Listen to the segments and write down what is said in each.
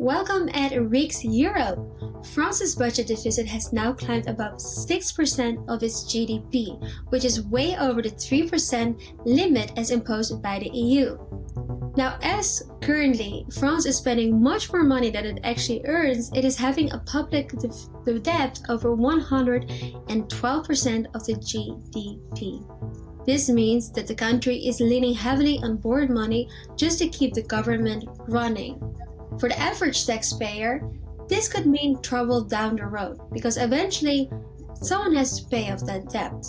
Welcome at RICS Europe. France's budget deficit has now climbed above 6% of its GDP, which is way over the 3% limit as imposed by the EU. Now, as currently France is spending much more money than it actually earns, it is having a public debt over 112% of the GDP. This means that the country is leaning heavily on borrowed money just to keep the government running. For the average taxpayer, this could mean trouble down the road because eventually someone has to pay off that debt.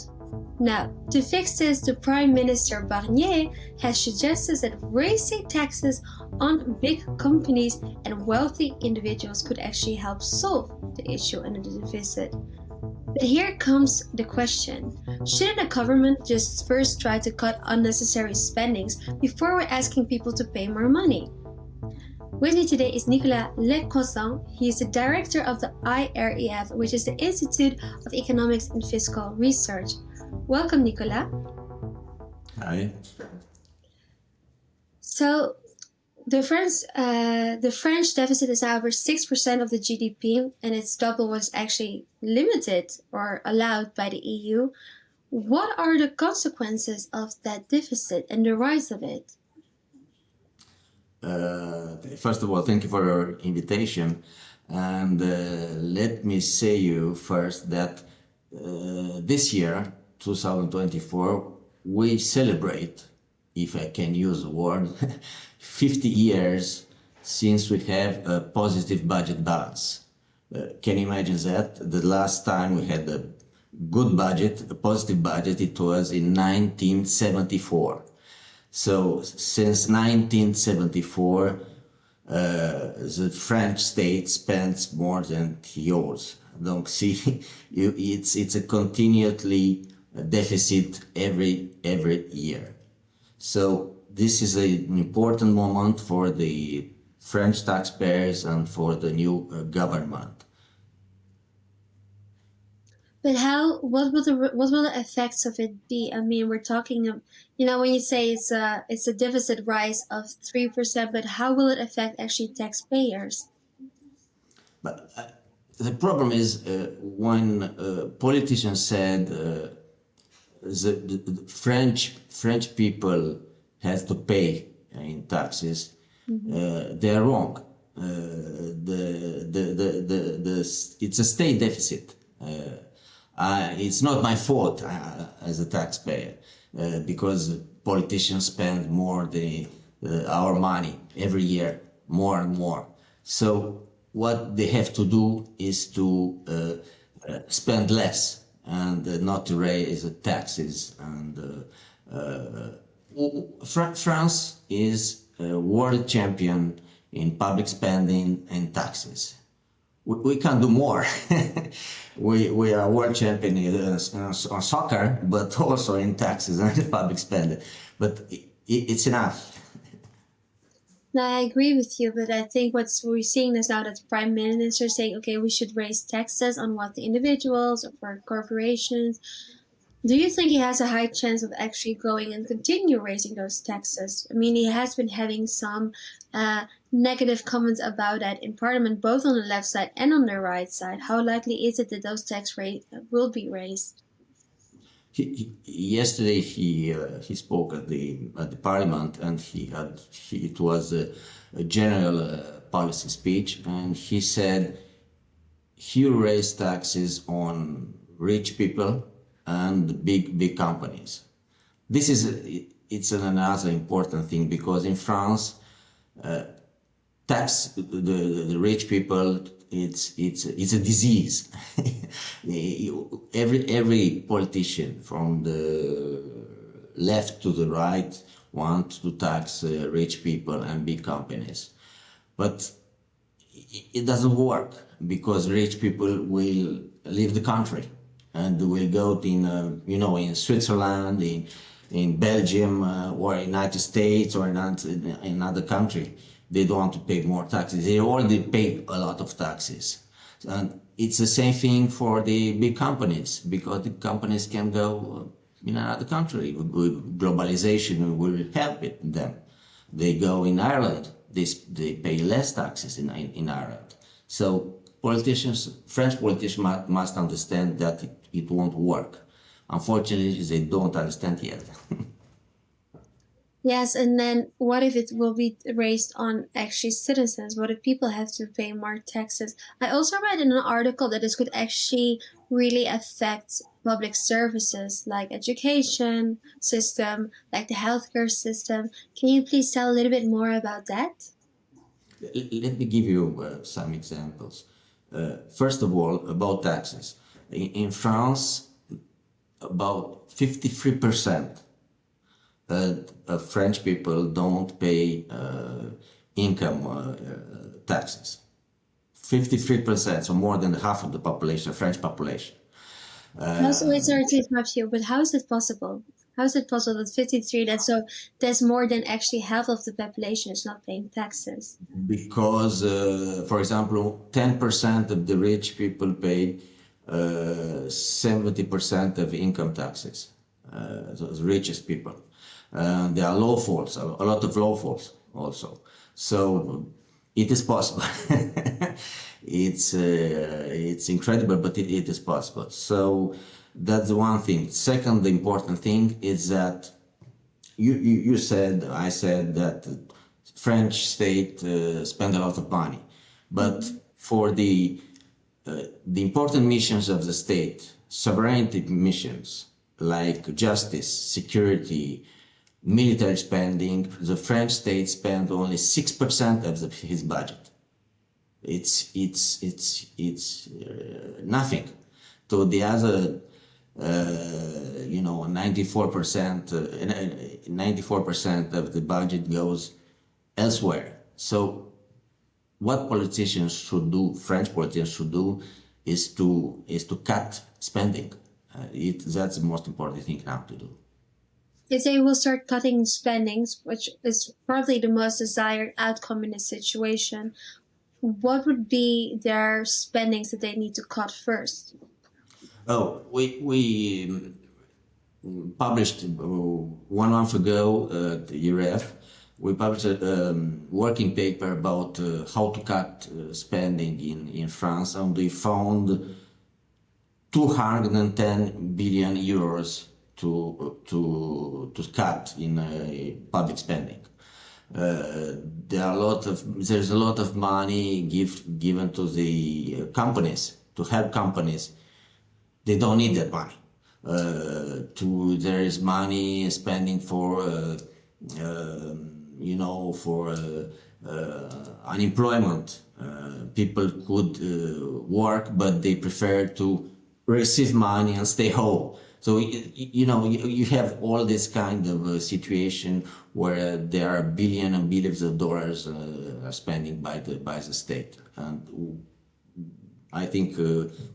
Now, to fix this, the Prime Minister Barnier has suggested that raising taxes on big companies and wealthy individuals could actually help solve the issue and the deficit. But here comes the question. Shouldn't the government just first try to cut unnecessary spendings before we're asking people to pay more money? With me today is Nicolas Lecaussin. He is the director of the IREF, which is the Institute of Economics and Fiscal Research. Welcome, Nicolas. Hi. So, the French deficit is now over 6% of the GDP, and its double was actually limited or allowed by the EU. What are the consequences of that deficit and the rise of it? First of all, thank you for your invitation. And let me say you first that this year, 2024, we celebrate, if I can use the word, 50 years since we have a positive budget balance. Can you imagine that? The last time we had a good budget, a positive budget, it was in 1974. So since 1974, the French state spends more than yours. Donc, see, it's a continually deficit every year. So this is an important moment for the French taxpayers and for the new government. But what will the effects of it be? I mean, we're talking of, when you say it's a deficit rise of 3%, but how will it affect actually taxpayers? But the problem is when politicians said the French people has to pay in taxes, they are wrong. It's a state deficit. It's not my fault as a taxpayer because politicians spend more our money every year, more and more. So what they have to do is to spend less and not to raise taxes. And France is a world champion in public spending and taxes. We can do more. we are world champion on soccer, but also in taxes and public spending. But it's enough. No, I agree with you, but I think what we're seeing is now that the Prime Minister is saying, okay, we should raise taxes on what the individuals or for corporations. Do you think he has a high chance of actually going and continue raising those taxes? I mean, he has been having some negative comments about that in Parliament, both on the left side and on the right side. How likely is it that those tax rates will be raised? Yesterday he spoke at the Parliament, and it was a general policy speech, and he said he will raise taxes on rich people and big companies. It's another important thing because in France, tax the rich people. It's a disease. every politician from the left to the right want to tax rich people and big companies, but it doesn't work because rich people will leave the country and will go in Switzerland, in Belgium, or United States, or in another country. They don't want to pay more taxes. They already pay a lot of taxes. And it's the same thing for the big companies, because the companies can go in another country. Globalization will help them. They go in Ireland, they pay less taxes in Ireland. So French politicians must understand that it won't work. Unfortunately, they don't understand yet. Yes, and then what if it will be raised on actually citizens? What if people have to pay more taxes? I also read in an article that this could actually really affect public services like education system, like the healthcare system. Can you please tell a little bit more about that? Let me give you some examples. First of all, about taxes. In France, about 53% of French people don't pay income taxes. 53%, so more than half of the population, French population. Wait, sorry to interrupt you, but how is it possible? How is it possible that 53, that's more than actually half of the population is not paying taxes? Because, for example, 10% of the rich people pay 70% of income taxes. The richest people. There are lawfuls, a lot of lawfuls also. So it is possible. It's incredible, but it is possible. So that's the one thing. Second, the important thing is that you said, I said that French state spend a lot of money, but for the important missions of the state, sovereignty missions like justice, security, military spending, the French state spend only 6% of his budget. It's nothing to the other 94% of the budget goes elsewhere. So what politicians should do, French politicians should do, is to cut spending. That's the most important thing now to do. If they will start cutting spendings, which is probably the most desired outcome in this situation, what would be their spendings that they need to cut first? Oh, we published 1 month ago at the IREF. We published a working paper about how to cut spending in France, and we found 210 billion euros to cut in public spending. There's a lot of money given to the companies to help companies. They don't need that money. There is money spending for unemployment. People could work, but they prefer to receive money and stay home. So you have all this kind of situation where there are billions and billions of dollars are spending by the state, and I think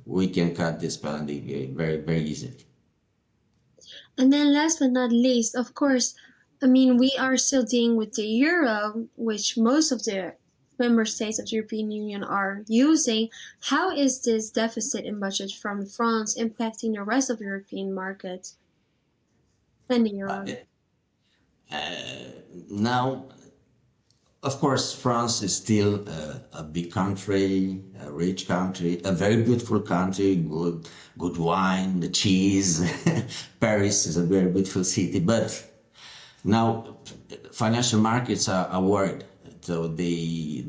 we can cut this spending very very easily. And then last but not least, of course, I mean, we are still dealing with the euro, which most of the member states of the European Union are using. How is this deficit in budget from France impacting the rest of the European market and the euro? Now, of course, France is still a big country, a rich country, a very beautiful country, good wine, the cheese. Paris is a very beautiful city, but now financial markets are worried. So they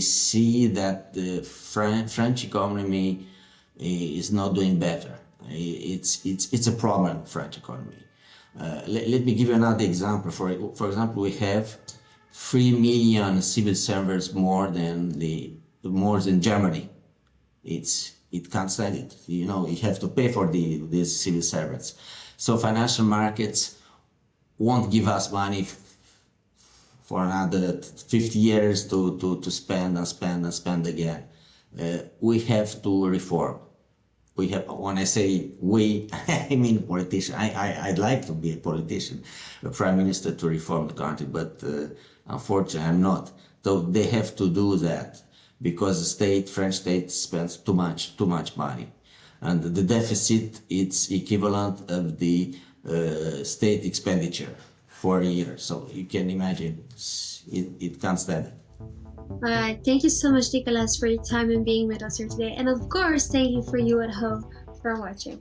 see that the French economy is not doing better. It's a problem, French economy. Let me give you another example. For example, we have 3 million civil servants more than Germany. It can't stand it. You have to pay for these civil servants. So financial markets won't give us money for another 50 years to spend and spend and spend again. We have to reform. When I say we, I mean politician. I'd like to be a politician, a prime minister to reform the country, but unfortunately I'm not. So they have to do that because the French state spends too much money. And the deficit, it's equivalent of the state expenditure 4 years. So you can imagine it can't stand. Alright, thank you so much, Nicolas, for your time and being with us here today. And of course, thank you for you at home for watching.